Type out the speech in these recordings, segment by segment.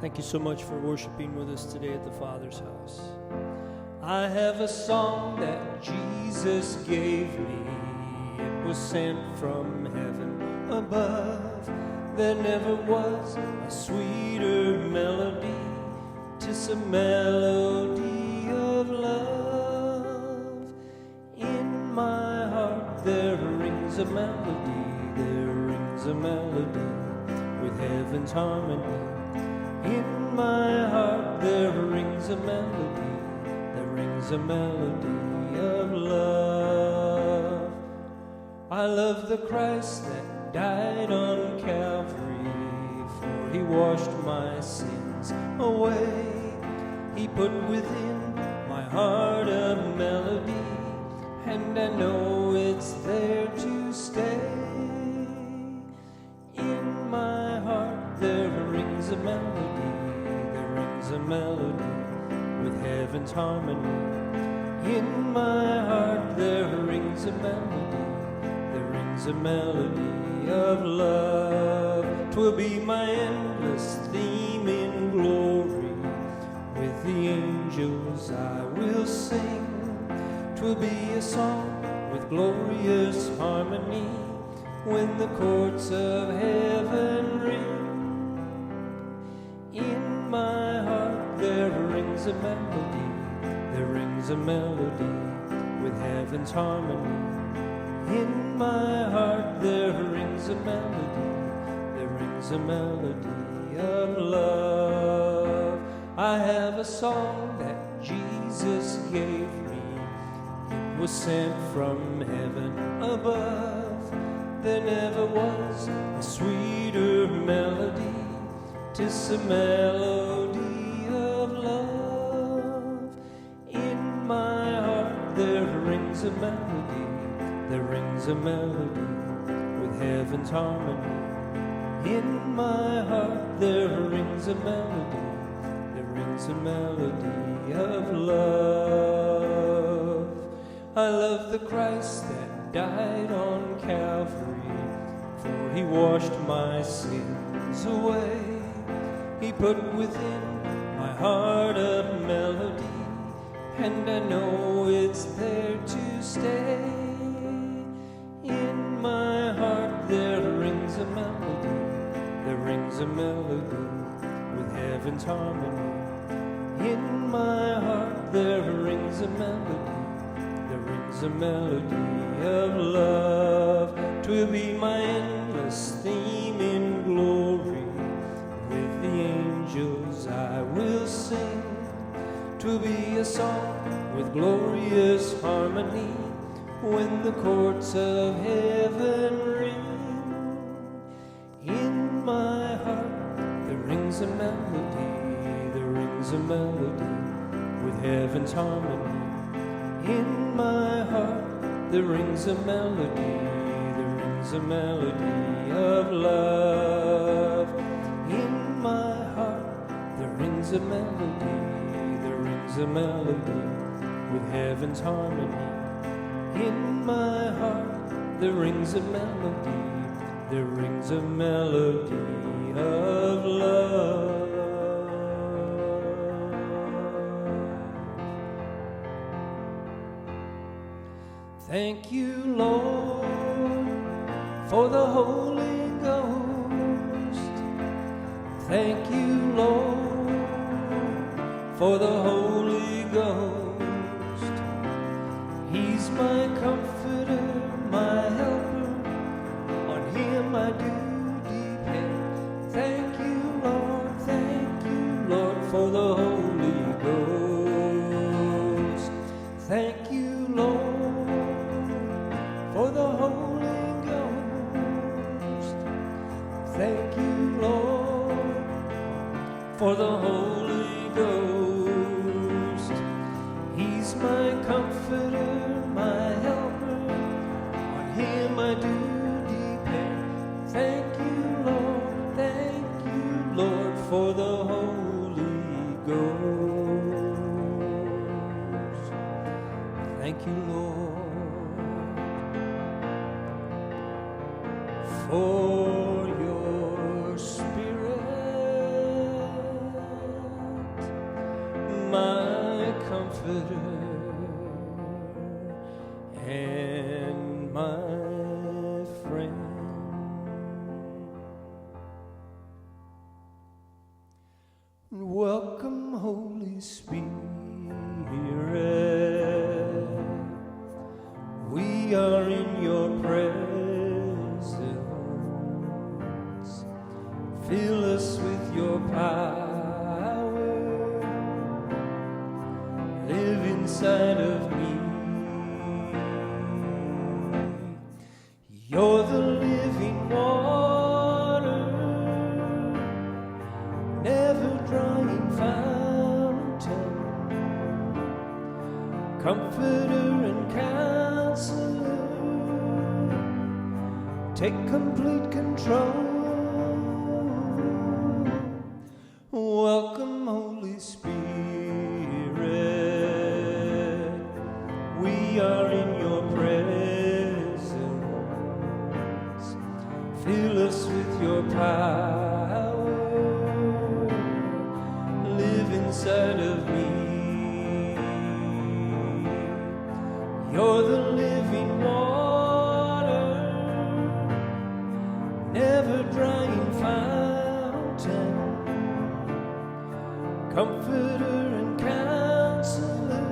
Thank you so much for worshiping with us today at the Father's house. I have a song that Jesus gave me. It was sent from heaven above. There never was a sweeter melody. 'Tis a melody of love. In my heart there rings a melody. There rings a melody with heaven's harmony. In my heart there rings a melody. There rings a melody of love. I love the Christ that died on Calvary, for he washed my sins away. He put within my heart a melody, and I know it's there to stay. In my heart there rings a melody. There rings a melody with heaven's harmony. In my heart there rings a melody. There rings a melody of love. 'Twill be my endless theme in glory. With the angels I will sing. 'Twill be a song with glorious harmony when the courts of heaven ring. In my heart there rings a melody. There rings a melody with heaven's harmony. In my heart there rings a melody. There rings a melody of love. I have a song that Jesus gave me. It was sent from heaven above. There never was a sweeter melody. 'Tis a melody of love. In my heart there rings a melody. There rings a melody with heaven's harmony. In my heart there rings a melody. There rings a melody of love. I love the Christ that died on Calvary, for he washed my sins away. He put within my heart a melody, and I know it's there to stay. In my heart there rings a melody. There rings a melody with heaven's harmony. In my heart there rings a melody. There rings a melody of love. 'Twill be my endless theme in glory. With the angels I will sing. 'Twill be a song with glorious harmony when the courts of heaven ring. In my heart there rings a melody. There rings a melody with heaven's harmony. In my heart there rings a melody. There rings a melody of love. In my heart there rings a melody. There rings a melody with heaven's harmony. In my heart there rings a melody. There rings a melody of love. Thank you, Lord, for the Holy Ghost. Thank you, Lord, for the Holy Ghost. He's my comforter, my helper. On him I do depend. Thank you, Lord, for the Holy Ghost. Thank you, Lord, for the Holy Ghost. Thank you, Lord, for the Holy Ghost. He's my comforter, my helper. On him I do depend. Thank you, Lord, for the Holy Ghost. Thank you, Lord, for your Spirit. comforter and my friend. Welcome, Holy Spirit. We are in your presence. Fill us with your power. Live inside of me. You're the living water, never drying fountain, comforter and counselor. Take complete control. Welcome, Holy Spirit. We are in your presence. Fill us with your power. Live inside of me. You're the living water, never drying fountain, comforter and counselor.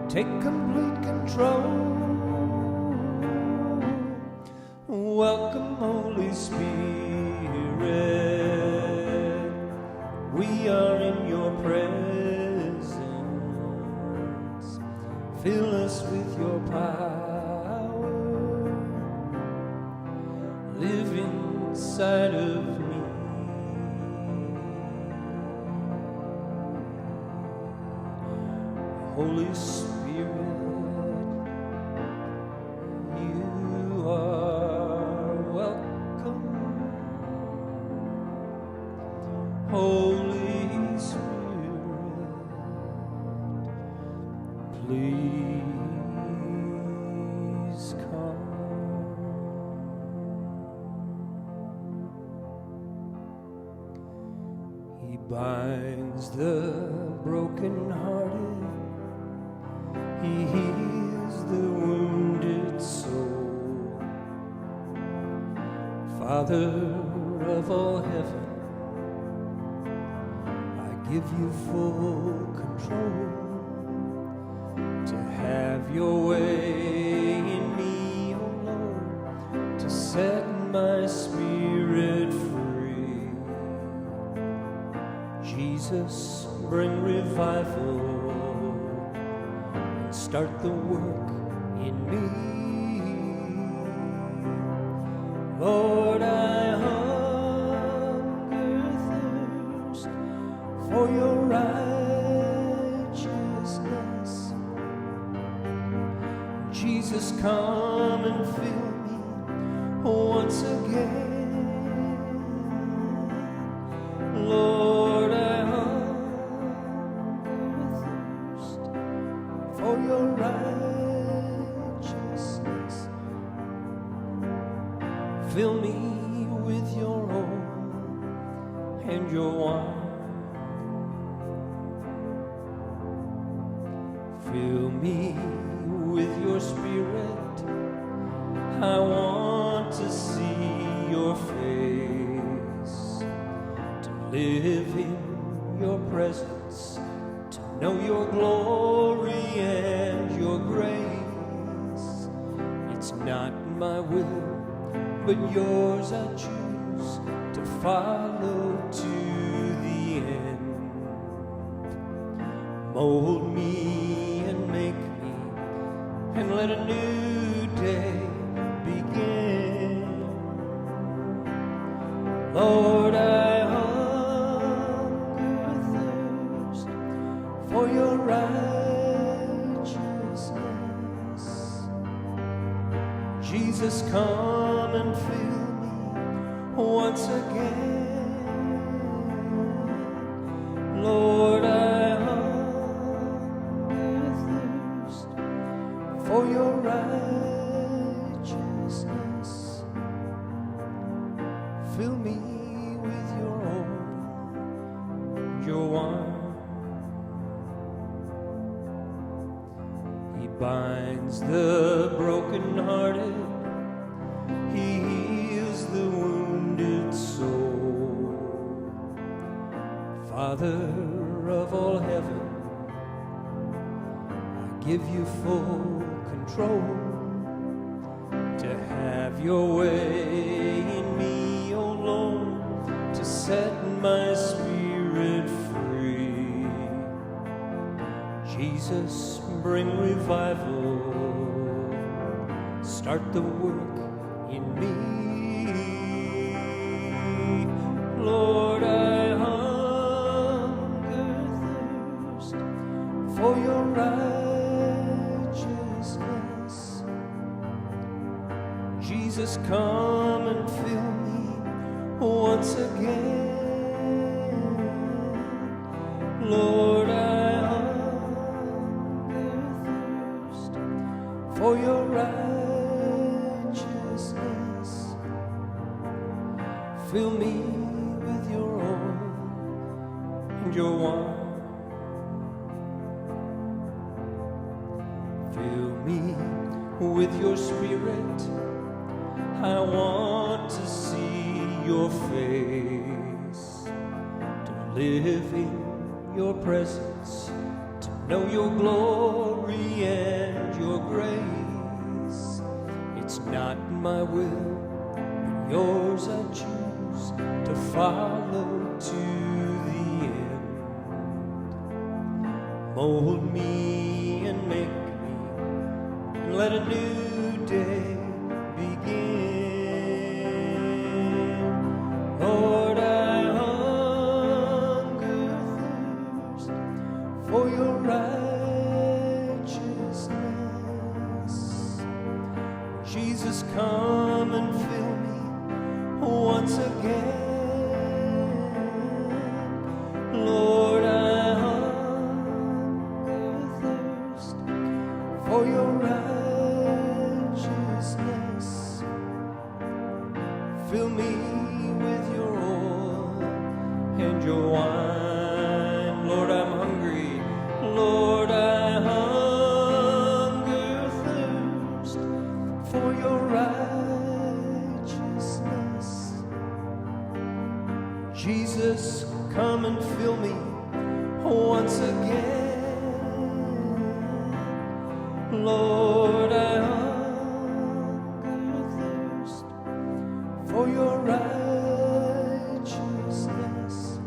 Take complete control. Welcome, Holy Spirit. We are in your presence. Fill us with your power. Live inside of me. Holy Spirit, you are welcome. Holy Spirit, please come. He binds the brokenhearted. He heals the wounded soul. Father of all heaven, I give you full control to have your way in me, oh Lord, to set my spirit free. Jesus, bring revival. Start the work in me. Lord, I hunger, thirst for your righteousness. Jesus, come and fill me once again. Lord, I for your righteousness. Fill me with your oil and your wine. Fill me with your spirit. I want to see your face, to live in your presence, know your glory and your grace. It's not my will, but yours I choose to follow to the end. Mold me and make me, and let a new day begin. Lord, I for your righteousness. Jesus, come and fill me once again. Lord, I hunger, thirst for your righteousness. Fill me with your oil, your wine. binds the brokenhearted, he heals the wounded soul. Father of all heaven, I give you full control to have your way in me, oh Lord, to set my spirit free. Jesus, bring revival, start the work in me. Lord, I hunger, thirst for your righteousness. Jesus, come and fill me once again. Lord, I for your righteousness. Fill me with your oil and your wine. Fill me with your spirit. I want to see your face, to live in your presence, to know your glory and your grace. It's not my will, but yours I choose to follow to the end. Mold me and make me, and let a new day begin. Lord, I hunger, thirst for your righteousness. Jesus, come and fill me once again. Lord, I hunger, thirst for your righteousness. Fill me with your oil and your wine. Lord, I'm hungry. Lord, I hunger, thirst for your righteousness. Jesus, come and fill me once again. Lord, I hunger, thirst for your righteousness.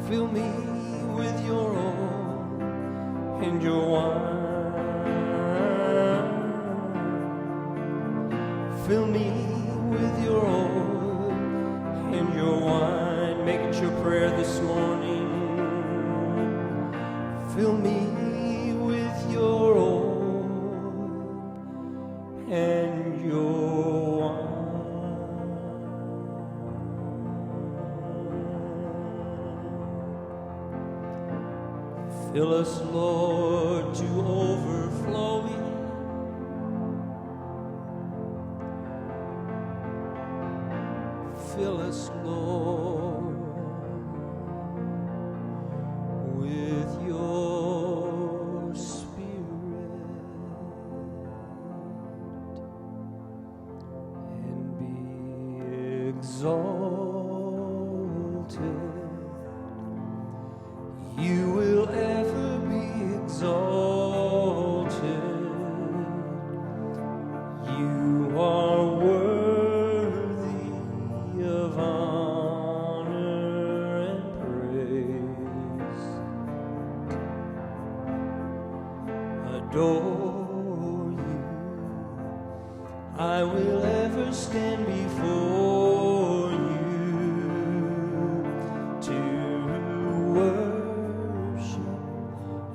Fill me with your oil and your wine. Fill me with your oil and your wine. Make it your prayer this morning. Fill me with your oil and your wine. Fill us, Lord, to overflowing. Fill us, Lord, with your spirit, and be exalted. You will ever be exalted. You are worthy of honor and praise. Adore you. I will ever stand before you to worship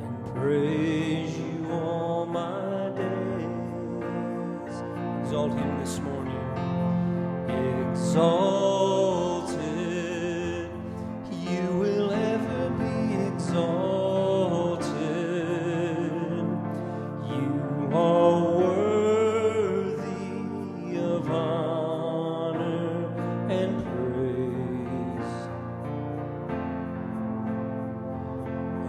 and praise you all my days. Exalt him this morning. Exalted, you will ever be exalted. You are worthy of honor and praise.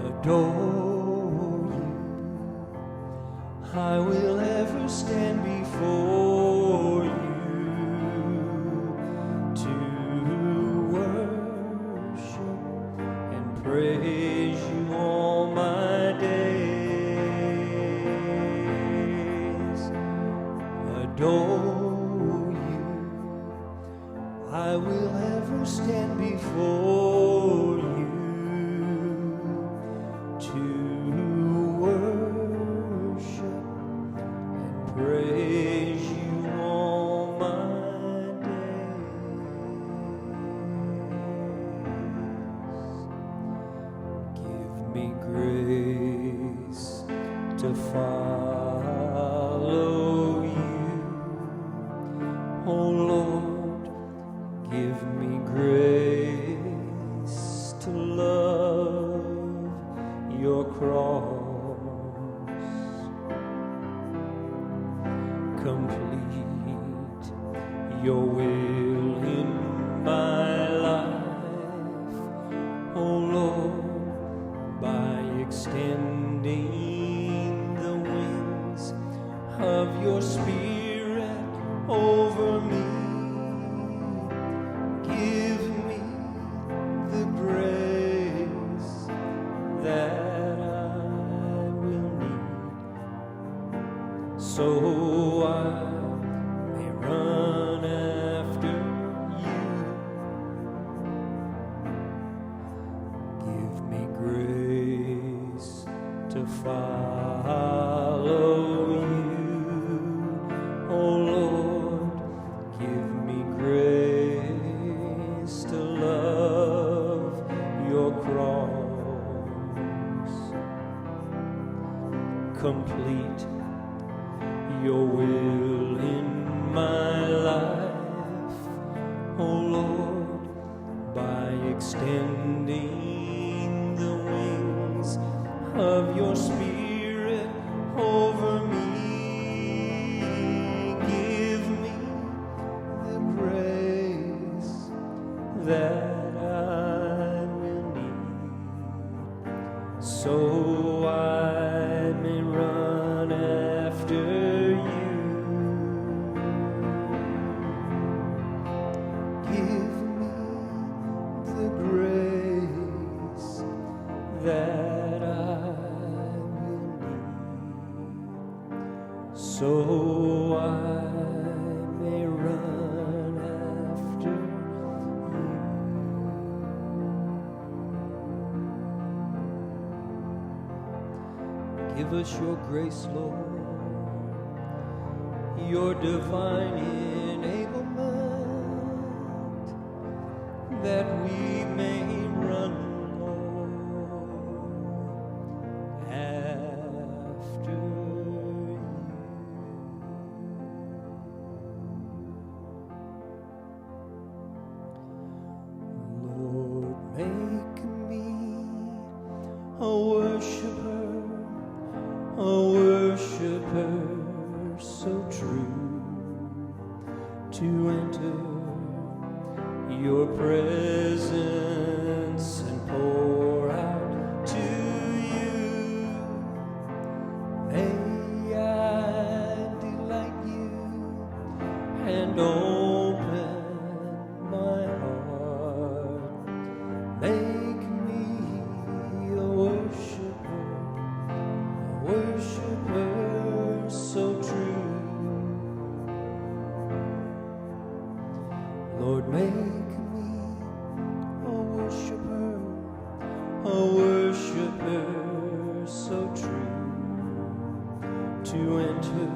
Adore you. praise you all my days, adore you. I will ever stand before you to worship and praise you all my days. Give me grace to follow you, oh Lord. Give me grace to love your cross. Complete your will in my life, oh Lord, by extending the wings of your Spirit over me. Give me the grace that I will need, so I may run after you. Give me grace to follow you, oh Lord. Give me grace to love your cross. Complete your will in my life, oh Lord, by extending the wings of your Spirit over me. Give me the grace that I will need, so I may run after you. Give me the grace that I will need, so I may run after you. Give us your grace, Lord, your divine enablement, that we may run, Lord, after you. Lord, make me a worshiper, a worshiper so true, to enter your presence and pour out to you. May I delight you and open my heart. Make me a worshiper so true. Lord, make me a worshiper so true, to enter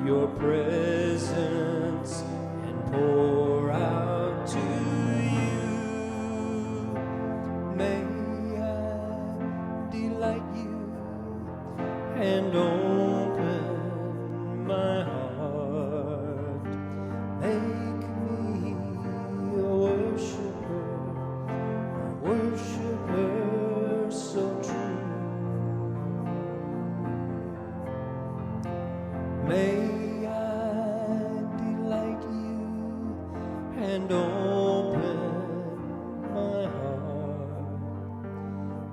your presence and pour out to you. May I delight you and open my heart. Make me a worshiper so true. May I delight you and open my heart.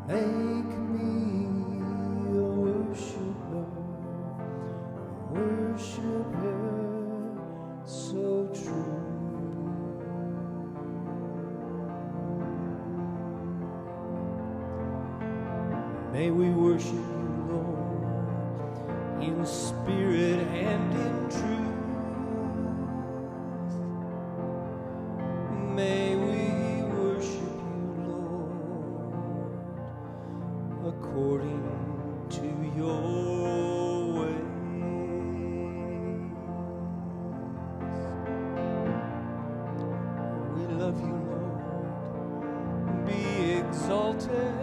Make me a worshiper so true. May we worship you, Lord, in spirit and in truth. May we worship you, Lord, according to your ways. We love you, Lord. Be exalted.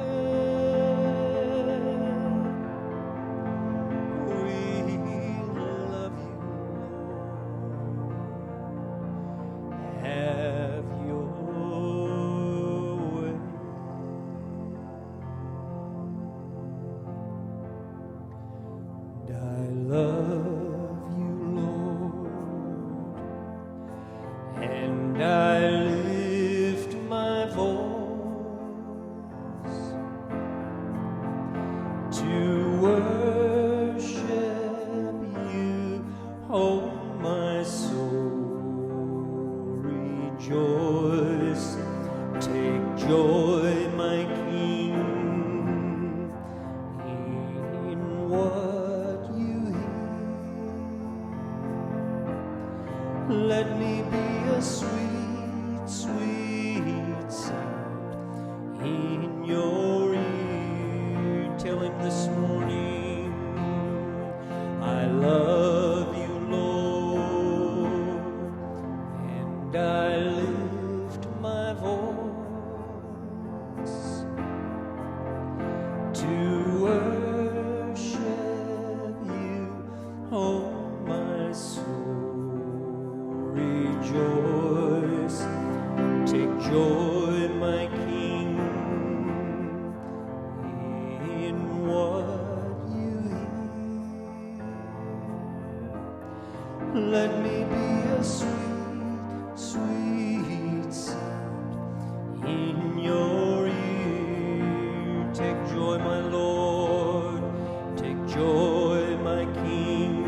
Let me be a sweet, sweet sound in your ear. Tell him this morning, I love you, Lord, and I lift my voice to worship you, oh my soul. Rejoice, take joy, my King, in what you hear. Let me be a sweet, sweet sound in your ear. Take joy, my Lord, take joy, my King,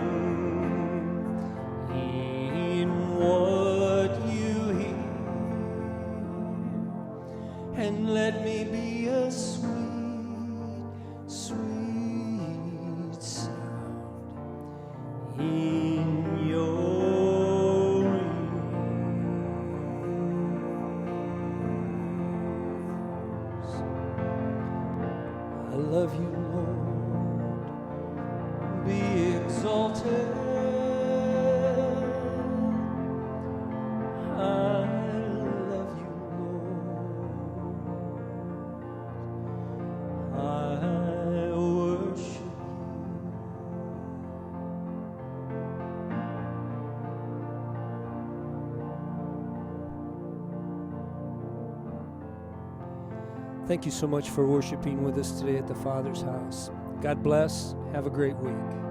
what you hear, and let me be a sweet, sweet sound in your ears. I love you, Lord, be exalted. Thank you so much for worshiping with us today at the Father's house. God bless. Have a great week.